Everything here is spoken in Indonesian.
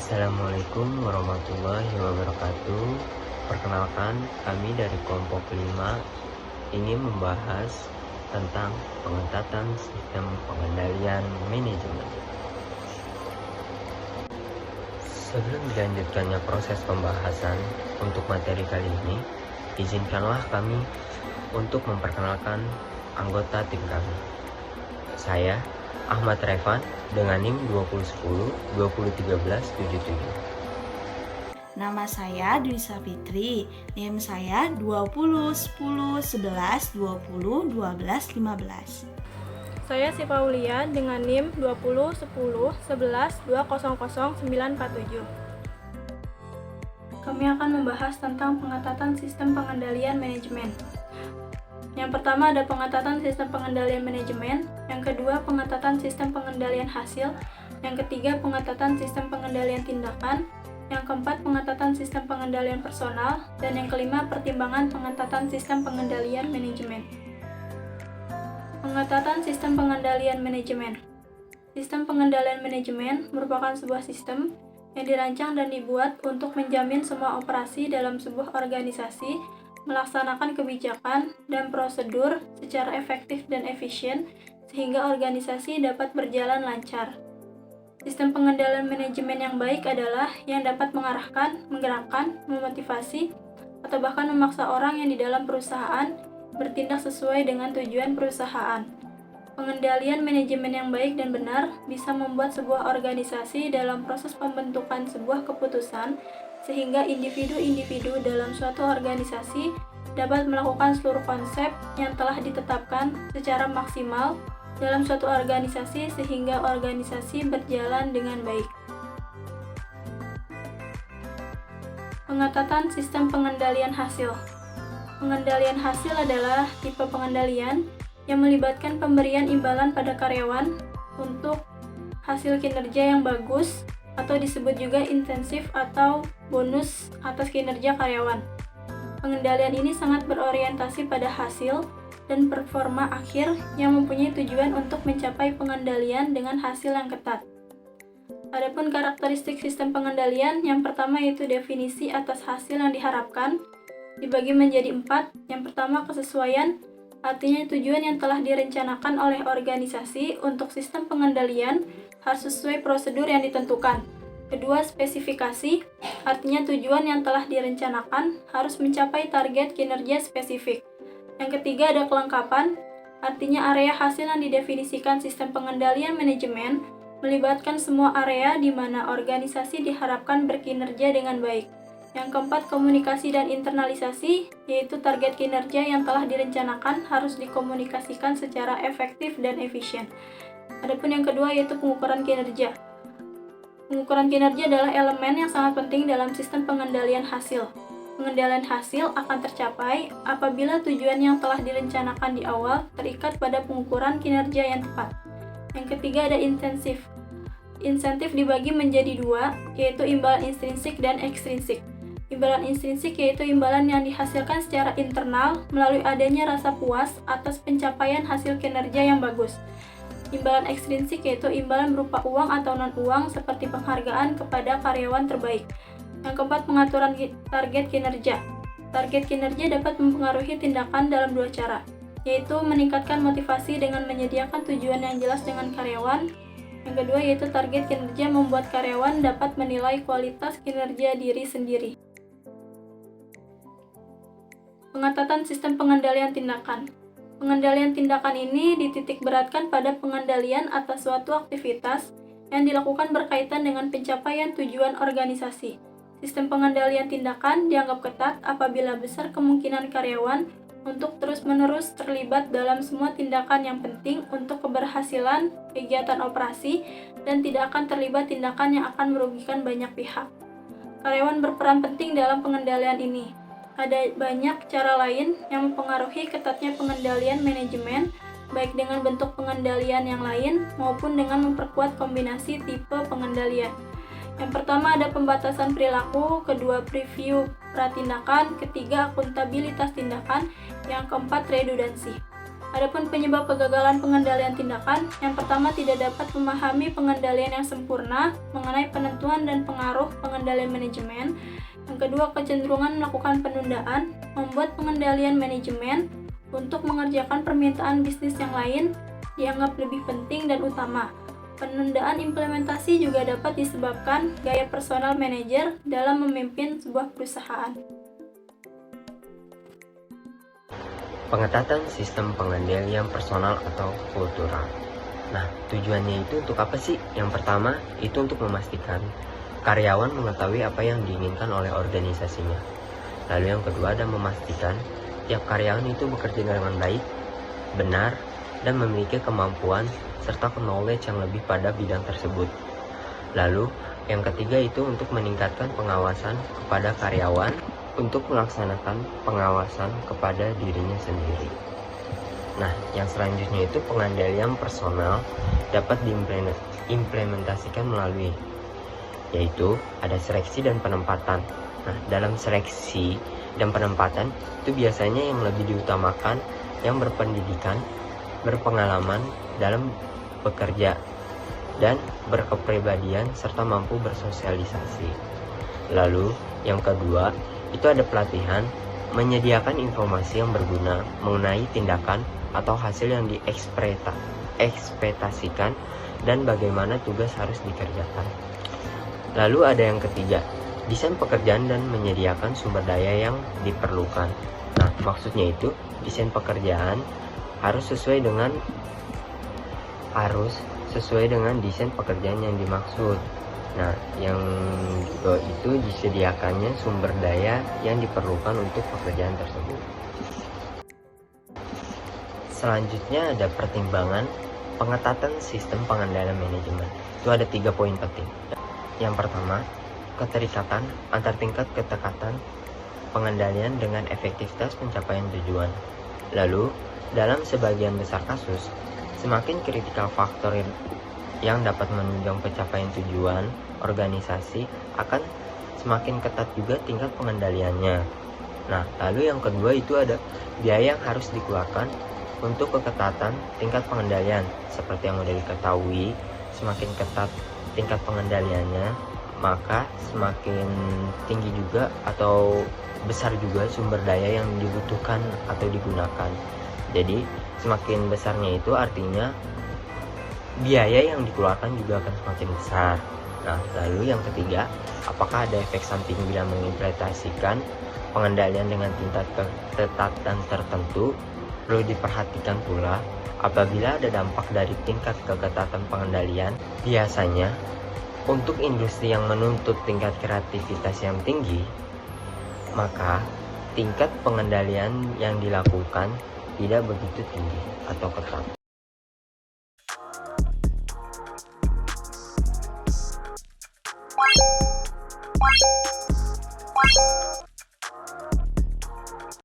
Assalamualaikum warahmatullahi wabarakatuh. Perkenalkan, kami dari kelompok 5 ingin membahas tentang pengetatan sistem pengendalian manajemen. Sebelum dilanjutkannya proses pembahasan untuk materi kali ini, izinkanlah kami untuk memperkenalkan anggota tim kami. Saya Ahmad Revan dengan NIM 2010-2013-77. Nama saya Dwisa Fitri, NIM saya 201011201215. Saya Siva Aulia dengan NIM 201011200947. Kami akan membahas tentang pengetatan sistem pengendalian manajemen. Yang pertama ada pengetatan sistem pengendalian manajemen, yang kedua pengetatan sistem pengendalian hasil, yang ketiga pengetatan sistem pengendalian tindakan, yang keempat pengetatan sistem pengendalian personal, dan yang kelima pertimbangan pengetatan sistem pengendalian manajemen. Pengetatan sistem pengendalian manajemen. Sistem pengendalian manajemen merupakan sebuah sistem yang dirancang dan dibuat untuk menjamin semua operasi dalam sebuah organisasi melaksanakan kebijakan dan prosedur secara efektif dan efisien sehingga organisasi dapat berjalan lancar. Sistem pengendalian manajemen yang baik adalah yang dapat mengarahkan, menggerakkan, memotivasi, atau bahkan memaksa orang yang di dalam perusahaan bertindak sesuai dengan tujuan perusahaan. Pengendalian manajemen yang baik dan benar bisa membuat sebuah organisasi dalam proses pembentukan sebuah keputusan sehingga individu-individu dalam suatu organisasi dapat melakukan seluruh konsep yang telah ditetapkan secara maksimal dalam suatu organisasi sehingga organisasi berjalan dengan baik. Pengetatan sistem pengendalian hasil. Pengendalian hasil adalah tipe pengendalian yang melibatkan pemberian imbalan pada karyawan untuk hasil kinerja yang bagus atau disebut juga insentif atau bonus atas kinerja karyawan. Pengendalian ini sangat berorientasi pada hasil dan performa akhir yang mempunyai tujuan untuk mencapai pengendalian dengan hasil yang ketat. Adapun karakteristik sistem pengendalian, yang pertama yaitu definisi atas hasil yang diharapkan, dibagi menjadi 4. Yang pertama kesesuaian, artinya tujuan yang telah direncanakan oleh organisasi untuk sistem pengendalian harus sesuai prosedur yang ditentukan. Kedua, spesifikasi, artinya tujuan yang telah direncanakan harus mencapai target kinerja spesifik. Yang ketiga ada kelengkapan, artinya area hasil yang didefinisikan sistem pengendalian manajemen melibatkan semua area di mana organisasi diharapkan berkinerja dengan baik. Yang keempat, komunikasi dan internalisasi, yaitu target kinerja yang telah direncanakan harus dikomunikasikan secara efektif dan efisien. Adapun yang kedua yaitu pengukuran kinerja. Pengukuran kinerja adalah elemen yang sangat penting dalam sistem pengendalian hasil. Pengendalian hasil akan tercapai apabila tujuan yang telah direncanakan di awal terikat pada pengukuran kinerja yang tepat. Yang ketiga ada insentif. Insentif dibagi menjadi 2, yaitu imbalan intrinsik dan ekstrinsik. Imbalan intrinsik yaitu imbalan yang dihasilkan secara internal melalui adanya rasa puas atas pencapaian hasil kinerja yang bagus. Imbalan ekstrinsik yaitu imbalan berupa uang atau non-uang seperti penghargaan kepada karyawan terbaik. Yang keempat, pengaturan target kinerja. Target kinerja dapat mempengaruhi tindakan dalam 2 cara, yaitu meningkatkan motivasi dengan menyediakan tujuan yang jelas dengan karyawan. Yang kedua yaitu target kinerja membuat karyawan dapat menilai kualitas kinerja diri sendiri. Pengetatan sistem pengendalian tindakan. Pengendalian tindakan ini dititik beratkan pada pengendalian atas suatu aktivitas yang dilakukan berkaitan dengan pencapaian tujuan organisasi. Sistem pengendalian tindakan dianggap ketat apabila besar kemungkinan karyawan untuk terus-menerus terlibat dalam semua tindakan yang penting untuk keberhasilan kegiatan operasi dan tidak akan terlibat tindakan yang akan merugikan banyak pihak. Karyawan berperan penting dalam pengendalian ini. Ada banyak cara lain yang mempengaruhi ketatnya pengendalian manajemen, baik dengan bentuk pengendalian yang lain maupun dengan memperkuat kombinasi tipe pengendalian. Yang pertama ada pembatasan perilaku, kedua preview pratindakan, ketiga akuntabilitas tindakan, yang keempat redundansi. Adapun penyebab kegagalan pengendalian tindakan, yang pertama tidak dapat memahami pengendalian yang sempurna mengenai penentuan dan pengaruh pengendalian manajemen. Yang kedua, kecenderungan melakukan penundaan, membuat pengendalian manajemen untuk mengerjakan permintaan bisnis yang lain dianggap lebih penting dan utama. Penundaan implementasi juga dapat disebabkan gaya personal manajer dalam memimpin sebuah perusahaan. Pengetatan sistem pengendalian personal atau kultural. Nah, tujuannya itu untuk apa sih? Yang pertama, itu untuk memastikan karyawan mengetahui apa yang diinginkan oleh organisasinya. Lalu yang kedua, ada memastikan tiap karyawan itu bekerja dengan baik, benar, dan memiliki kemampuan serta knowledge yang lebih pada bidang tersebut. Lalu, yang ketiga itu untuk meningkatkan pengawasan kepada karyawan untuk melaksanakan pengawasan kepada dirinya sendiri. Nah, yang selanjutnya itu pengendalian personal dapat diimplementasikan melalui, yaitu ada seleksi dan penempatan. Nah, dalam seleksi dan penempatan itu biasanya yang lebih diutamakan yang berpendidikan, berpengalaman dalam bekerja, dan berkepribadian serta mampu bersosialisasi. Lalu, yang kedua, itu ada pelatihan, menyediakan informasi yang berguna mengenai tindakan atau hasil yang diekspektasikan dan bagaimana tugas harus dikerjakan. Lalu ada yang ketiga, desain pekerjaan dan menyediakan sumber daya yang diperlukan. Nah, maksudnya itu desain pekerjaan harus sesuai dengan desain pekerjaan yang dimaksud. Nah, yang juga itu disediakannya sumber daya yang diperlukan untuk pekerjaan tersebut. Selanjutnya ada pertimbangan pengetatan sistem pengendalian manajemen. Itu ada 3 poin penting. Yang pertama, keterikatan antar tingkat ketekatan pengendalian dengan efektivitas pencapaian tujuan. Lalu, dalam sebagian besar kasus, semakin kritikal faktor yang dapat menunjang pencapaian tujuan organisasi akan semakin ketat juga tingkat pengendaliannya. Nah, lalu yang kedua itu ada biaya yang harus dikeluarkan untuk keketatan tingkat pengendalian. Seperti yang sudah diketahui, semakin ketat tingkat pengendaliannya, maka semakin tinggi juga atau besar juga sumber daya yang dibutuhkan atau digunakan. Jadi, semakin besarnya itu artinya biaya yang dikeluarkan juga akan semakin besar. Nah, lalu yang ketiga, apakah ada efek samping bila mengimplementasikan pengendalian dengan tingkat ketatan tertentu? Perlu diperhatikan pula, apabila ada dampak dari tingkat keketatan pengendalian, biasanya untuk industri yang menuntut tingkat kreativitas yang tinggi, maka tingkat pengendalian yang dilakukan tidak begitu tinggi atau ketat.